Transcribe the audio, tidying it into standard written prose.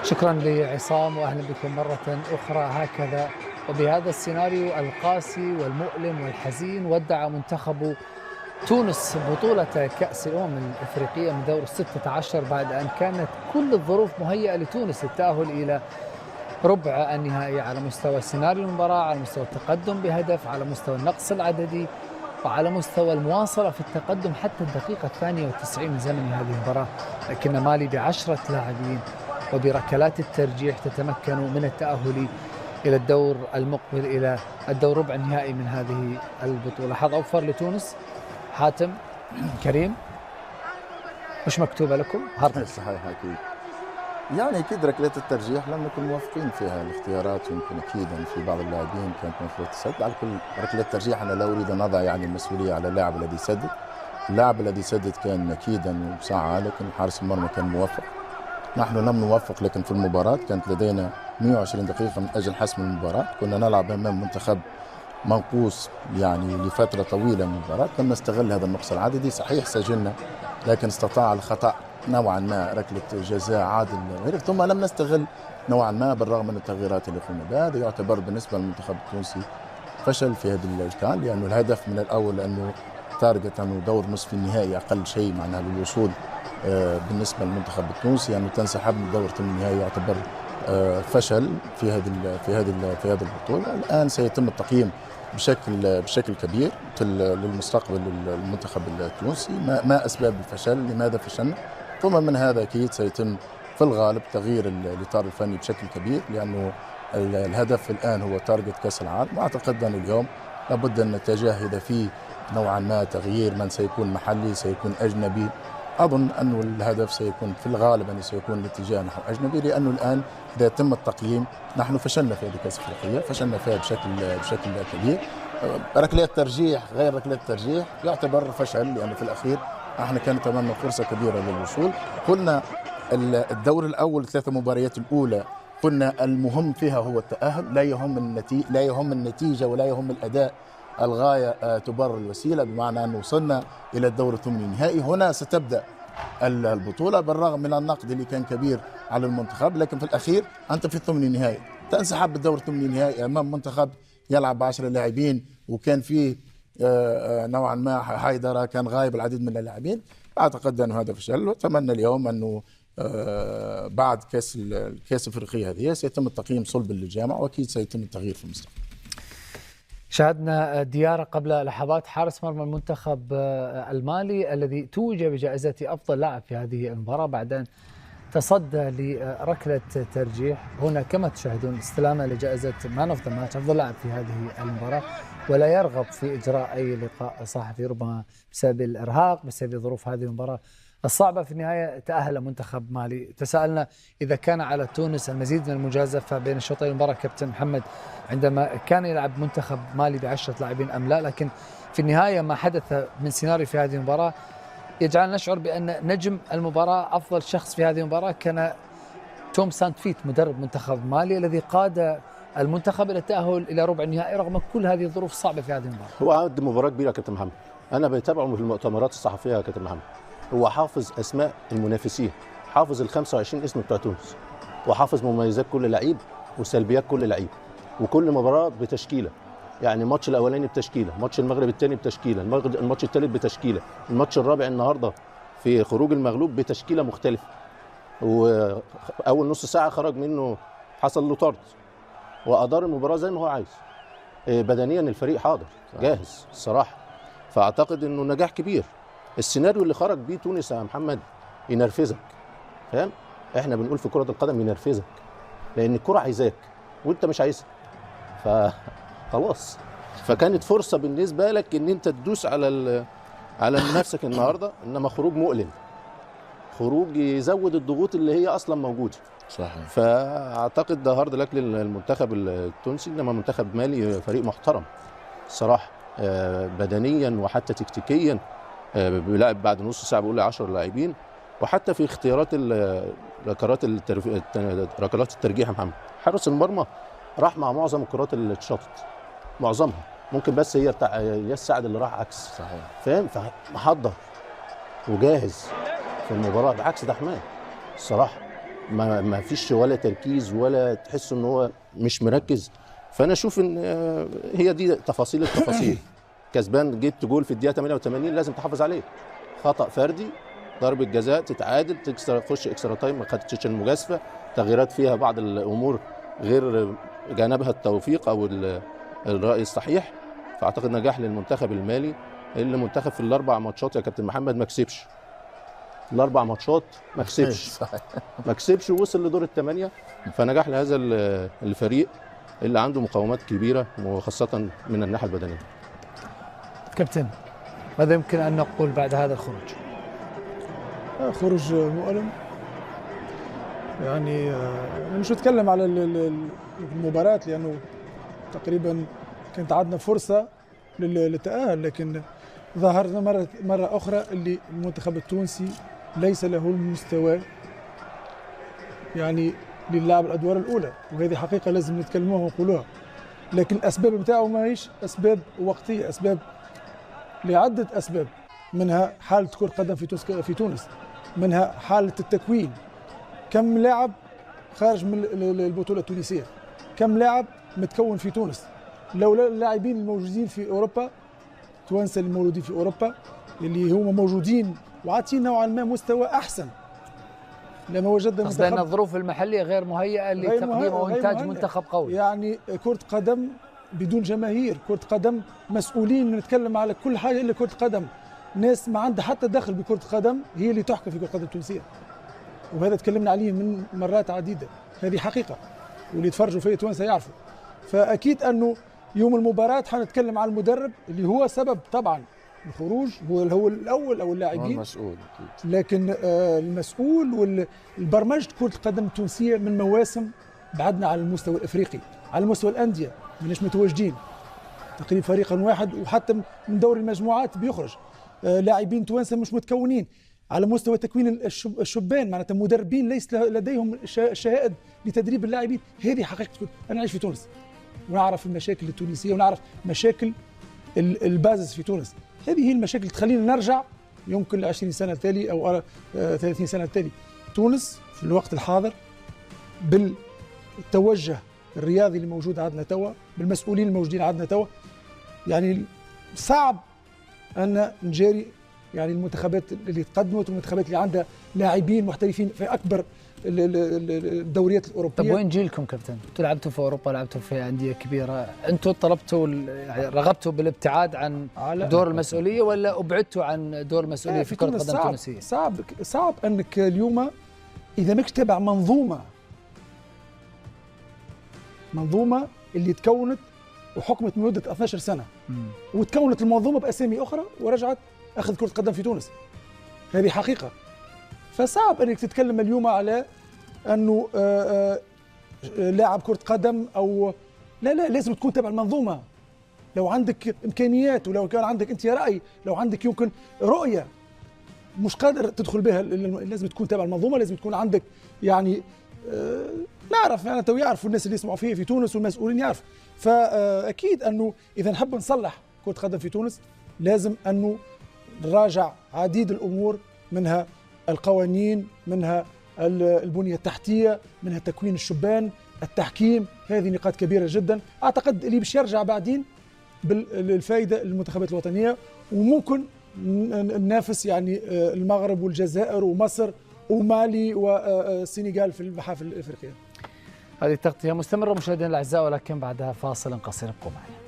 شكرا لعصام وأهلا بكم مرة أخرى. هكذا وبهذا السيناريو القاسي والمؤلم والحزين ودع منتخب تونس بطولة كأس الأمم الإفريقية من دور 16 بعد أن كانت كل الظروف مهيئة لتونس للتأهل إلى ربع النهائي على مستوى سيناريو المباراة، على مستوى التقدم بهدف، على مستوى النقص العددي، وعلى مستوى المواصلة في التقدم حتى الدقيقة 98 من زمن هذه المباراة. لكن مالي ب10 لاعبين وبركلات الترجيح تتمكن من التأهل إلى الدور المقبل، إلى الدور ربع النهائي من هذه البطولة. حظ أوفر لتونس. حاتم، كريم، مش مكتوبة لكم هارد؟ صحيح أكيد. يعني أكيد ركلات الترجيح لم نكن موافقين فيها، الاختيارات يمكن أكيد يعني في بعض اللاعبين كانت المفروض تسد. على كل ركلات الترجيح أنا لا أريد أن أضع يعني المسؤولية على اللاعب الذي سدد. اللاعب الذي سدد كان أكيدا وسعى، لكن حارس المرمى كان موفق. نحن لم نوفق، لكن في المباراة كانت لدينا 120 دقيقة من أجل حسم المباراة. كنا نلعب أمام منتخب منقوص يعني لفترة طويلة من المباراة، لم نستغل هذا النقص العددي. صحيح سجلنا، لكن استطاع الخطأ نوعا ما، ركلة جزاء عادل غيره، ثم لم نستغل نوعا ما بالرغم من التغييرات اللي قمنا بها. هذا يعتبر بالنسبة للمنتخب التونسي فشل في هذا الكان، لأنه الهدف من الأول أنه تارجت أنه دور نصف النهائي أقل شيء معناها للوصول بالنسبة للمنتخب التونسي، أنه تنسحب من دور ثمن النهائي يعتبر فشل في هذه البطولة. الآن سيتم التقييم بشكل كبير للمستقبل المنتخب التونسي، ما أسباب الفشل، لماذا فشلنا، ثم من هذا أكيد سيتم في الغالب تغيير الإطار الفني بشكل كبير، لأنه الهدف الآن هو تارجت كأس العالم. وأعتقد أن اليوم لابد أن نتجه إذا في نوعا ما تغيير، من سيكون محلي سيكون أجنبي. أظن أن الهدف سيكون في الغالب أن سيكون الاتجاه نحو أجنبي، لأنه الآن إذا تم التقييم نحن فشلنا في هذه الكأس الأفريقية، فشلنا فيها بشكل كبير. ركلات ترجيح غير ركلات ترجيح يعتبر فشل، لأنه في الأخير احنا كانت امامنا فرصة كبيرة للوصول. قلنا الدور الأول 3 مباريات الأولى قلنا المهم فيها هو التأهل، لا يهم النتيجة ولا يهم الأداء، الغاية تبرر الوسيلة، بمعنى أن وصلنا إلى الدور الثمن النهائي. هنا ستبدأ البطولة بالرغم من النقد اللي كان كبير على المنتخب، لكن في الأخير أنت في الثمن النهائي تنسحب بالدور الثمن النهائي أمام منتخب يلعب ب10 لاعبين، وكان فيه نوعا ما حيدرة، كان غايب العديد من اللاعبين. أعتقد أن هذا فشل، وأتمنى اليوم أنه بعد كأس الأفريقية هذه سيتم التقييم صلب للجامعة، وأكيد سيتم التغيير في المستقبل. شاهدنا ديارة قبل لحظات حارس مرمى المنتخب المالي الذي توج بجائزة أفضل لاعب في هذه المباراة بعد أن تصدى لركلة ترجيح. هنا كما تشاهدون استلامه لجائزة مان اوف ذا ماتش، أفضل لاعب في هذه المباراة، ولا يرغب في إجراء أي لقاء صحفي، ربما بسبب الإرهاق، بسبب ظروف هذه المباراة الصعبة. في النهاية تأهل منتخب مالي. تساءلنا إذا كان على تونس المزيد من المجازفة بين الشوطين المباراة كابتن محمد عندما كان يلعب منتخب مالي ب10 لاعبين أم لا، لكن في النهاية ما حدث من سيناريو في هذه المباراة يجعلنا نشعر بأن نجم المباراة، أفضل شخص في هذه المباراة، كان توم سانت فيت مدرب منتخب مالي الذي قاد المنتخب إلى التأهل إلى ربع النهائي رغم كل هذه الظروف الصعبة في هذه المباراة. هو عقد مباراة كبيرة يا كابتن محمد، أنا بتابعه في المؤتمرات الصحفية يا كابتن محمد. هو حافظ أسماء المنافسين، حافظ ال 25 اسم بتوع تونس، وحافظ مميزات كل لعيب وسلبيات كل لعيب، وكل مباراة بتشكيلة. يعني الماتش الأولاني بتشكيلة، ماتش المغرب الثاني بتشكيلة، الماتش الثالث بتشكيلة، الماتش الرابع النهارده في خروج المغلوب بتشكيلة مختلفة. وأول نص ساعة خرج منه حصل له طرد، وأدار المباراة زي ما هو عايز. بدنيا الفريق حاضر جاهز الصراحة، فأعتقد إنه نجاح كبير. السيناريو اللي خرج بيه تونس يا محمد ينرفزك، فاهم؟ احنا بنقول في كرة القدم ينرفزك، لأن الكرة عايزاك وأنت مش عايزها، فخلاص. فكانت فرصة بالنسبة لك إن أنت تدوس على نفسك النهارده، إنما خروج مؤلم، خروج يزود الضغوط اللي هي أصلا موجودة. صحيح. فأعتقد ده هارد لك للمنتخب التونسي، إنما منتخب مالي فريق محترم الصراحة، بدنيا وحتى تكتيكيا. بيلعب بعد نص ساعة بيقول لي 10 لاعبين، وحتى في اختيارات ركلات الترجيح يا محمد، حارس المرمى راح مع معظم الكرات اللي اتشاطت، معظمها، ممكن بس هي بتاع ياس سعد اللي راح عكس، صحيح، فاهم؟ فمحضر وجاهز في المباراة، بعكس ده حماد الصراحة. ما فيش ولا تركيز ولا تحس ان هو مش مركز. فانا اشوف ان هي دي تفاصيل التفاصيل. كسبان جبت جول في الدقيقه 88 لازم تحافظ عليه. خطا فردي، ضربه جزاء، تتعادل، تخش اكسترا تايم، ما خدتش المجازفه، تغييرات فيها بعض الامور غير جانبها التوفيق او الراي الصحيح. فاعتقد نجاح للمنتخب المالي. المنتخب في الاربع ماتشات يا كابتن محمد ما كسبش. الاربع ماتشات ما كسبش. ما كسبش ووصل لدور الثمانيه. فنجاح لهذا الفريق اللي عنده مقاومات كبيره وخاصه من الناحيه البدنيه. كابتن، ماذا يمكن ان نقول بعد هذا الخروج؟ خروج مؤلم. يعني أنا مش هتكلم على المباراة لأنه تقريبا كانت عندنا فرصة للتأهل، لكن ظهرنا مرة أخرى اللي المنتخب التونسي ليس له المستوى يعني للعب الأدوار الأولى، وهذه حقيقة لازم نتكلموها ونقولوها. لكن الأسباب بتاعه ما هيش أسباب وقتية، أسباب لعدة أسباب، منها حالة كرة قدم في تونس، منها حالة التكوين. كم لاعب خارج من البطولة التونسية، كم لاعب متكون في تونس. لولا اللاعبين الموجودين في أوروبا، توانسة المولودين في أوروبا اللي هم موجودين وعاطين نوعا ما مستوى أحسن، لما وجدنا قصدي أن الظروف المحلية غير مهيئة لتقديم وإنتاج منتخب قوي. يعني كرة قدم بدون جماهير، كرة قدم مسؤولين نتكلم على كل حاجة إلا كرة قدم، ناس ما عندها حتى دخل بكرة قدم هي اللي تحكم في كرة قدم التونسية، وهذا تكلمنا عليه من مرات عديدة، هذه حقيقة واللي يتفرجوا فيه توانسة يعرفوا. فأكيد أنه يوم المباراة حنتكلم على المدرب اللي هو سبب طبعا الخروج، هو الأول أو اللاعبين المسؤول أكيد. لكن المسؤول والبرمجة كرة القدم التونسية من مواسم بعدنا على المستوى الإفريقي، على مستوى الأندية ماناش متواجدين، تقريبا فريقا واحد، وحتى من دوري المجموعات بيخرج لاعبين توانسة مش متكونين. على مستوى تكوين الشبان معناتها مدربين ليس لديهم شهائد لتدريب اللاعبين. هذه حقيقة. أنا أعيش في تونس ونعرف المشاكل التونسية ونعرف مشاكل البازس في تونس. هذه هي المشاكل اللي تخلينا نرجع يمكن 20 سنة التالي أو 30 سنة التالي. تونس في الوقت الحاضر بالتوجه الرياضي اللي موجود عندنا توا، بالمسؤولين الموجودين عندنا توا، يعني صعب أن نجاري يعني المنتخبات اللي تقدمت والمنتخبات اللي عندها لاعبين محترفين في أكبر الدوريات الأوروبية. طب وين جيلكم كابتن؟ انتم لعبتوا في أوروبا، لعبتوا في أندية كبيرة، انتم طلبتوا يعني رغبتوا بالابتعاد عن دور المسؤولية ولا أبعدتوا عن دور المسؤولية في كرة القدم التونسية؟ صعب أنك اليوم إذا ماكش تابع منظومة اللي تكونت وحكمت لمدة 12 سنة وتكونت المنظومة بأسامي أخرى ورجعت أخذ كرة قدم في تونس، هذه حقيقة. فصعب أنك تتكلم اليوم على أنه لاعب كرة قدم أو لا لازم تكون تابع المنظومة. لو عندك إمكانيات ولو كان عندك أنت رأي، لو عندك يمكن رؤية مش قادر تدخل بها، لازم تكون تابع المنظومة، لازم تكون عندك يعني نعرف يعني تو يعرفوا الناس اللي يسمعوا فيه في تونس والمسؤولين يعرفوا. فأكيد أنه إذا نحب نصلح كرة قدم في تونس لازم أنه نراجع عديد الأمور، منها القوانين، منها البنية التحتية، منها تكوين الشبان، التحكيم. هذه نقاط كبيرة جدا أعتقد اللي باش يرجع بعدين بالفائدة للمنتخبات الوطنية، وممكن ننافس يعني المغرب والجزائر ومصر ومالي والسنغال في المحافل الإفريقية. هذه التغطية مستمرة مشاهدينا الأعزاء، ولكن بعدها فاصل قصير، ابقوا معنا.